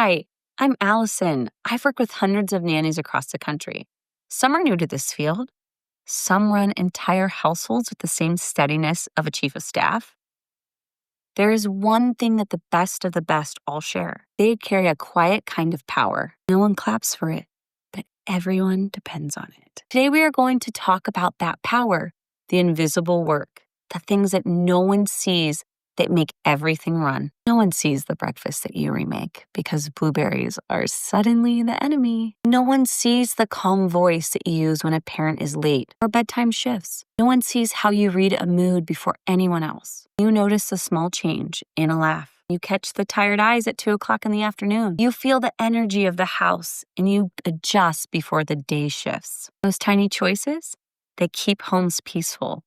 Hi, I'm Allison. I've worked with hundreds of nannies across the country. Some are new to this field. Some run entire households with the same steadiness of a chief of staff. There is one thing that the best of the best all share. They carry a quiet kind of power. No one claps for it, but everyone depends on it. Today we are going to talk about that power, the invisible work, the things that no one sees that make everything run. No one sees the breakfast that you remake because blueberries are suddenly the enemy. No one sees the calm voice that you use when a parent is late or bedtime shifts. No one sees how you read a mood before anyone else. You notice the small change in a laugh. You catch the tired eyes at 2 o'clock in the afternoon. You feel the energy of the house and you adjust before the day shifts. Those tiny choices, they keep homes peaceful.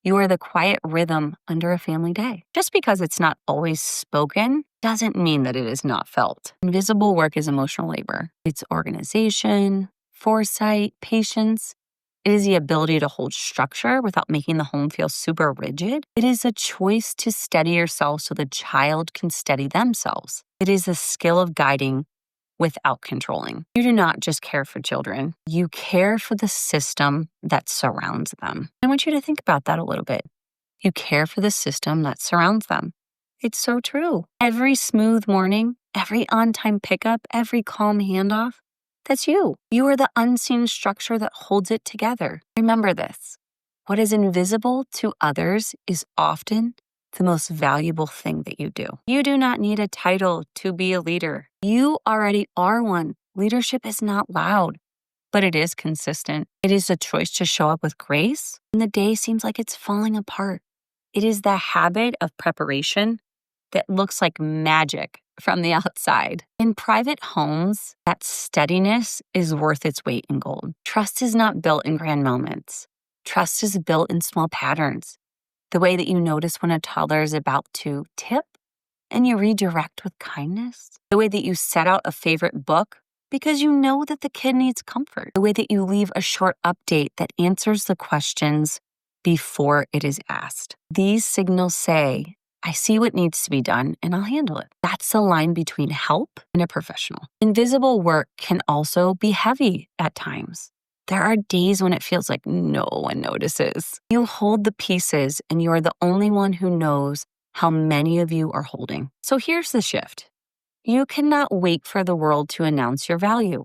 You are the quiet rhythm under a family day. Just because it's not always spoken doesn't mean that it is not felt. Invisible work is emotional labor. It's organization, foresight, patience. It is the ability to hold structure without making the home feel super rigid. It is a choice to steady yourself so the child can steady themselves. It is a skill of guiding without controlling. You do not just care for children. You care for the system that surrounds them. I want you to think about that a little bit. You care for the system that surrounds them. It's so true. Every smooth morning, every on-time pickup, every calm handoff, that's you. You are the unseen structure that holds it together. Remember this. What is invisible to others is often the most valuable thing that you do. You do not need a title to be a leader. You already are one. Leadership is not loud, but it is consistent. It is a choice to show up with grace when the day seems like it's falling apart. It is the habit of preparation that looks like magic from the outside. In private homes, that steadiness is worth its weight in gold. Trust is not built in grand moments. Trust is built in small patterns. The way that you notice when a toddler is about to tip and you redirect with kindness. The way that you set out a favorite book because you know that the kid needs comfort. The way that you leave a short update that answers the questions before it is asked. These signals say, I see what needs to be done and I'll handle it. That's the line between help and a professional. Invisible work can also be heavy at times. There are days when it feels like no one notices. You hold the pieces and you are the only one who knows how many of you are holding. So here's the shift. You cannot wait for the world to announce your value.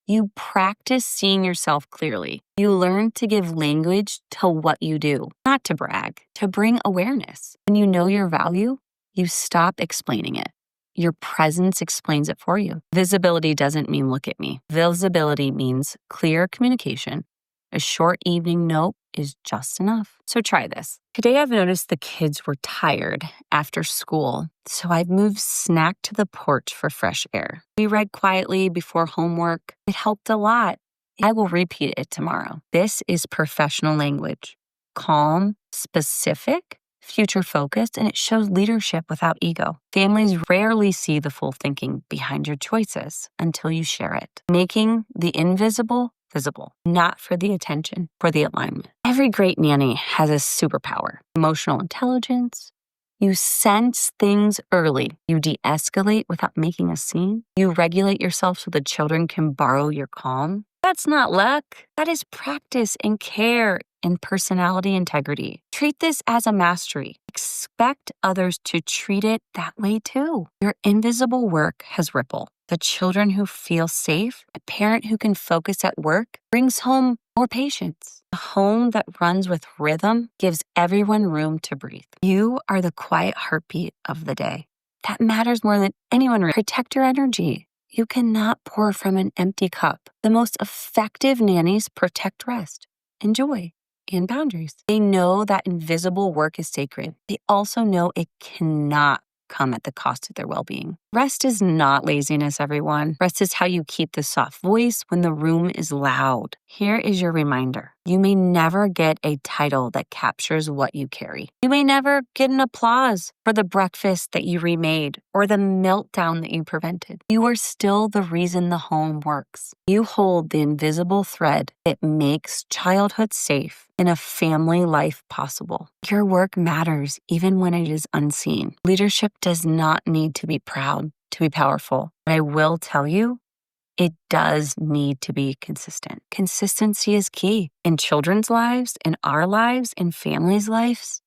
You practice seeing yourself clearly. You learn to give language to what you do, not to brag, to bring awareness. When you know your value, you stop explaining it. Your presence explains it for you. Visibility doesn't mean look at me. Visibility means clear communication. A short evening note is just enough. So try this. Today I've noticed the kids were tired after school, so I've moved snack to the porch for fresh air. We read quietly before homework. It helped a lot. I will repeat it tomorrow. This is professional language. Calm, specific, future-focused, and it shows leadership without ego. Families rarely see the full thinking behind your choices until you share it, making the invisible visible, not for the attention, for the alignment. Every great nanny has a superpower, emotional intelligence. You sense things early. You de-escalate without making a scene. You regulate yourself so the children can borrow your calm. That's not luck. That is practice and care and personality integrity. Treat this as a mastery. Expect others to treat it that way too. Your invisible work has ripple. The children who feel safe, a parent who can focus at work, brings home more patience. A home that runs with rhythm gives everyone room to breathe. You are the quiet heartbeat of the day. That matters more than anyone. Protect your energy. You cannot pour from an empty cup. The most effective nannies protect rest and joy and boundaries. They know that invisible work is sacred. They also know it cannot come at the cost of their well-being. Rest is not laziness, everyone. Rest is how you keep the soft voice when the room is loud. Here is your reminder. You may never get a title that captures what you carry. You may never get an applause for the breakfast that you remade or the meltdown that you prevented. You are still the reason the home works. You hold the invisible thread that makes childhood safe and a family life possible. Your work matters even when it is unseen. Leadership does not need to be proud. to be powerful. But I will tell you, it does need to be consistent. Consistency is key in children's lives, in our lives, in families' lives.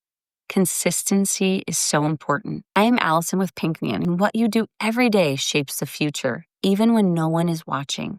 Consistency is so important. I am Allison with Pink Nanny, and what you do every day shapes the future, even when no one is watching.